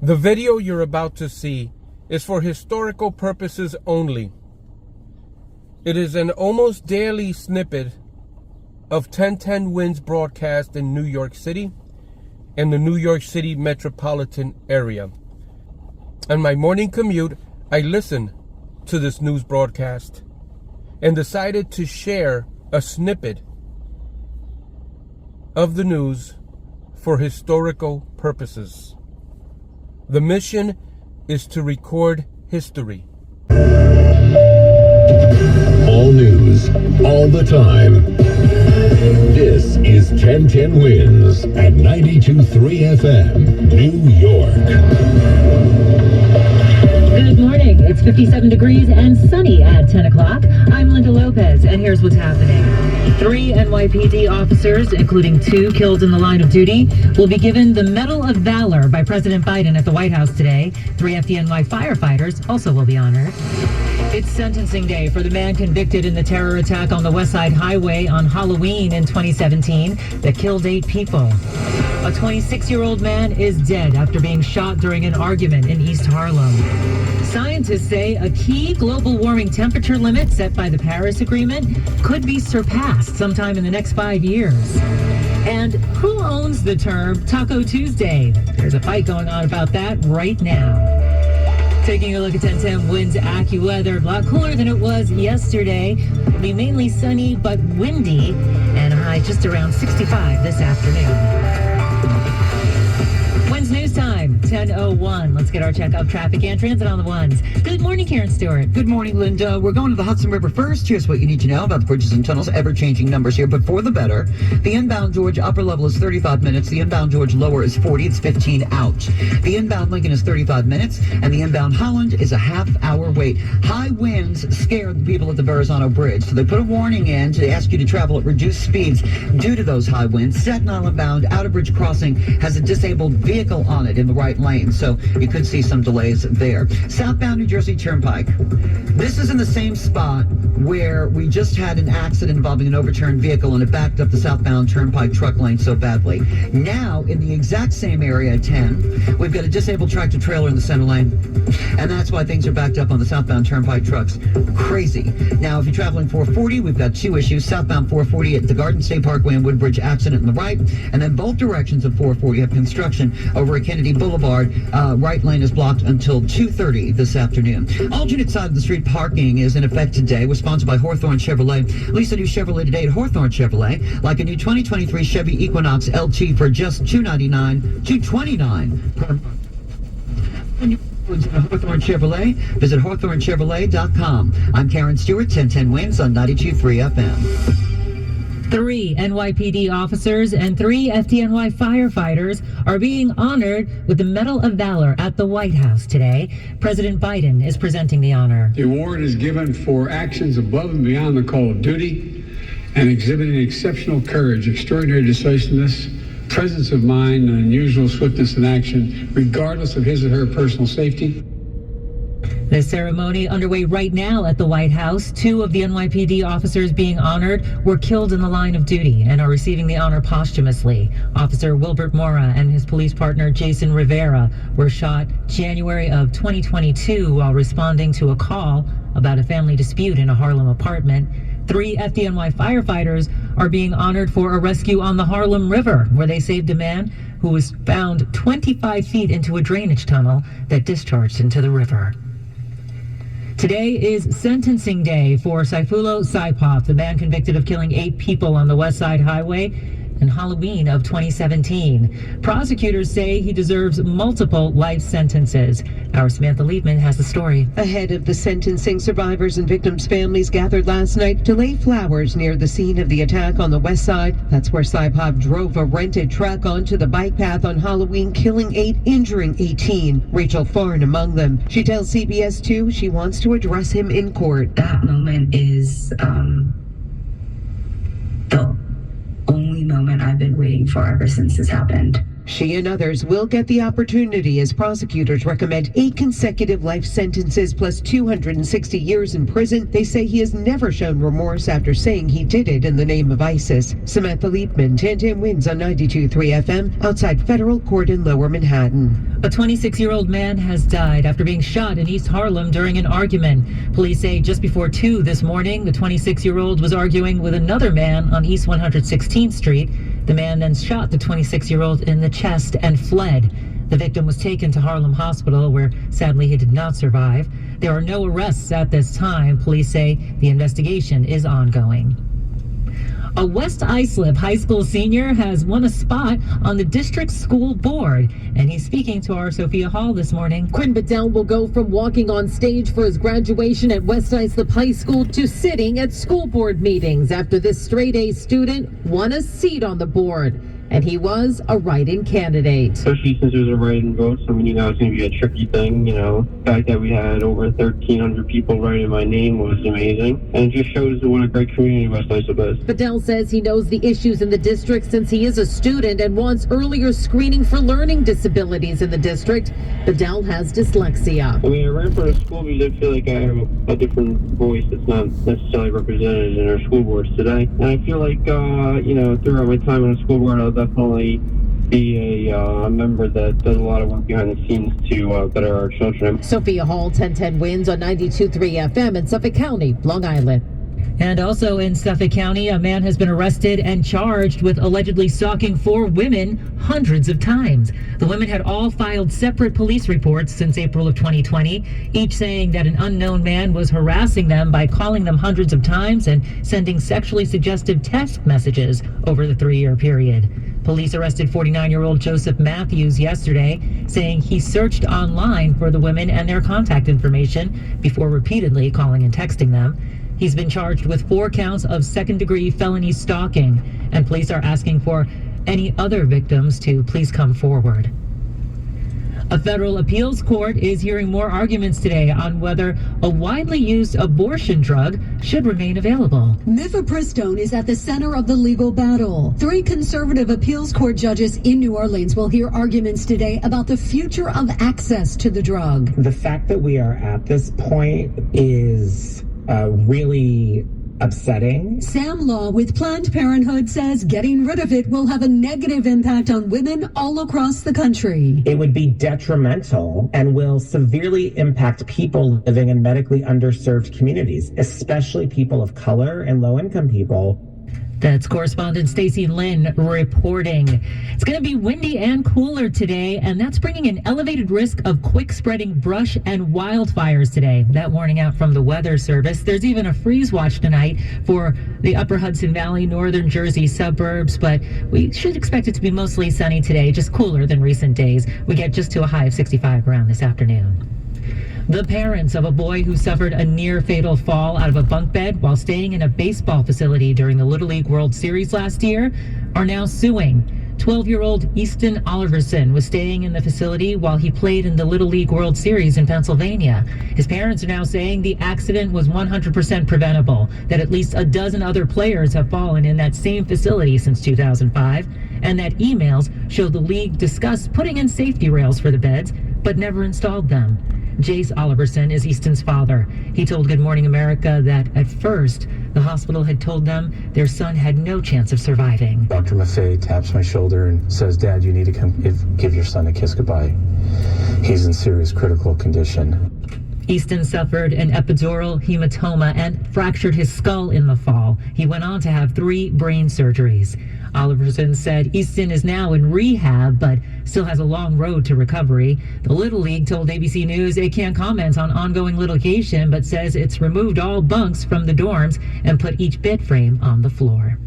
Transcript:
The video you're about to see is for historical purposes only. It is an almost daily snippet of 1010 Wins broadcast in New York City and the New York City metropolitan area. On my morning commute, I listened to this news broadcast and decided to share a snippet of the news for historical purposes. The mission is to record history. All news, all the time. This is 1010 Wins at 92.3 FM, New York. Good morning. It's 57 degrees and sunny at 10 o'clock. I'm Linda Lopez, and here's what's happening. 3 NYPD officers, including 2 killed in the line of duty, will be given the Medal of Valor by President Biden at the White House today. 3 FDNY firefighters also will be honored. It's sentencing day for the man convicted in the terror attack on the West Side Highway on Halloween in 2017 that killed 8 people. A 26-year-old man is dead after being shot during an argument in East Harlem. Scientists say a key global warming temperature limit set by the Paris Agreement could be surpassed sometime in the next 5 years. And who owns the term Taco Tuesday? There's a fight going on about that right now. Taking a look at 1010 Winds AccuWeather, a lot cooler than it was yesterday. It'll be mainly sunny but windy and a high just around 65 this afternoon. Winds News Time, 10:01. Let's get our check of traffic and transit on the ones. Good morning, Karen Stewart. Good morning, Linda. We're going to the Hudson River first. Here's what you need to know about the bridges and tunnels. Ever-changing numbers here, but for the better. The inbound George upper level is 35 minutes. The inbound George lower is 40. It's 15 out. The inbound Lincoln is 35 minutes, and the inbound Holland is a half-hour wait. High winds scared the people at the Verrazano Bridge, so they put a warning in to ask you to travel at reduced speeds due to those high winds. Staten Island bound Outer Bridge Crossing has a disabled vehicle on it in the right lane, so you could see some delays there. Southbound New Jersey Turnpike. This is in the same spot where we just had an accident involving an overturned vehicle, and it backed up the southbound Turnpike truck lane so badly. Now, in the exact same area at 10, we've got a disabled tractor trailer in the center lane, and that's why things are backed up on the southbound Turnpike trucks. Crazy. Now, if you're traveling 440, we've got 2 issues. Southbound 440 at the Garden State Parkway and Woodbridge, accident in the right, and then both directions of 440 have construction over at Kennedy Boulevard. Right lane is blocked until 2:30 this afternoon. Alternate side of the street parking is in effect today. We're sponsored by Hawthorne Chevrolet. Lease a new Chevrolet today at Hawthorne Chevrolet, like a new 2023 Chevy Equinox LT for just $229 per month. Hawthorne Chevrolet. Visit hawthornechevrolet.com. I'm Karen Stewart, 1010 Wins on 92.3 FM. 3 NYPD officers and 3 FDNY firefighters are being honored with the Medal of Valor at the White House today. President Biden is presenting the honor. The award is given for actions above and beyond the call of duty and exhibiting exceptional courage, extraordinary decisiveness, presence of mind, and unusual swiftness in action, regardless of his or her personal safety. The ceremony underway right now at the White House. 2 of the NYPD officers being honored were killed in the line of duty and are receiving the honor posthumously. Officer Wilbert Mora and his police partner Jason Rivera were shot January of 2022 while responding to a call about a family dispute in a Harlem apartment. 3 FDNY firefighters are being honored for a rescue on the Harlem River, where they saved a man who was found 25 feet into a drainage tunnel that discharged into the river. Today is sentencing day for Saifulo Saipov, the man convicted of killing 8 people on the West Side Highway in Halloween of 2017. Prosecutors say he deserves multiple life sentences. Our Samantha Liebman has the story. Ahead of the sentencing, survivors and victims' families gathered last night to lay flowers near the scene of the attack on the West Side. That's where Saipov drove a rented truck onto the bike path on Halloween, killing 8, injuring 18. Rachel Farn among them. She tells CBS 2 she wants to address him in court. That moment is the only moment I've been waiting for ever since this happened. She and others will get the opportunity as prosecutors recommend 8 consecutive life sentences plus 260 years in prison. They say he has never shown remorse after saying he did it in the name of ISIS. Samantha Liebman, 1010 Wins on 92.3 FM outside Federal Court in Lower Manhattan. A 26-year-old man has died after being shot in East Harlem during an argument. Police say just before 2 this morning, the 26-year-old was arguing with another man on East 116th Street. The man then shot the 26-year-old in the chest and fled. The victim was taken to Harlem Hospital, where sadly he did not survive. There are no arrests at this time. Police say the investigation is ongoing. A West Islip High School senior has won a spot on the district school board, and he's speaking to our Sophia Hall this morning. Quinn Bedell will go from walking on stage for his graduation at West Islip High School to sitting at school board meetings after this straight-A student won a seat on the board. And he was a write-in candidate. Especially since there's a write-in vote, so it's going to be a tricky thing, The fact that we had over 1,300 people writing my name was amazing. And it just shows what a great community West Islip is. Bedell says he knows the issues in the district since he is a student and wants earlier screening for learning disabilities in the district. Bedell has dyslexia. I ran for the school because I feel like I have a different voice that's not necessarily represented in our school boards today. And I feel like, throughout my time on the school board, I'll definitely be a member that does a lot of work behind the scenes to better our children. Sophia Hall, 1010 Wins on 92.3 FM in Suffolk County, Long Island. And also in Suffolk County, a man has been arrested and charged with allegedly stalking 4 women hundreds of times. The women had all filed separate police reports since April of 2020, each saying that an unknown man was harassing them by calling them hundreds of times and sending sexually suggestive text messages over the 3-year period. Police arrested 49-year-old Joseph Matthews yesterday, saying he searched online for the women and their contact information before repeatedly calling and texting them. He's been charged with 4 counts of second-degree felony stalking, and police are asking for any other victims to please come forward. A federal appeals court is hearing more arguments today on whether a widely used abortion drug should remain available. Mifepristone is at the center of the legal battle. 3 conservative appeals court judges in New Orleans will hear arguments today about the future of access to the drug. The fact that we are at this point is really upsetting. Sam Law with Planned Parenthood says getting rid of it will have a negative impact on women all across the country. It would be detrimental and will severely impact people living in medically underserved communities, especially people of color and low-income people. That's correspondent Stacy Lynn reporting. It's going to be windy and cooler today, and that's bringing an elevated risk of quick-spreading brush and wildfires today. That warning out from the Weather Service. There's even a freeze watch tonight for the upper Hudson Valley, northern Jersey suburbs, but we should expect it to be mostly sunny today, just cooler than recent days. We get just to a high of 65 around this afternoon. The parents of a boy who suffered a near-fatal fall out of a bunk bed while staying in a baseball facility during the Little League World Series last year are now suing. 12-year-old Easton Oliverson was staying in the facility while he played in the Little League World Series in Pennsylvania. His parents are now saying the accident was 100% preventable, that at least a dozen other players have fallen in that same facility since 2005, and that emails show the league discussed putting in safety rails for the beds, but never installed them. Jace Oliverson is Easton's father. He told Good Morning America that at first, the hospital had told them their son had no chance of surviving. Dr. Maffei taps my shoulder and says, "Dad, you need to come give your son a kiss goodbye. He's in serious critical condition." Easton suffered an epidural hematoma and fractured his skull in the fall. He went on to have 3 brain surgeries. Oliverson said Easton is now in rehab, but still has a long road to recovery. The Little League told ABC News it can't comment on ongoing litigation, but says it's removed all bunks from the dorms and put each bed frame on the floor.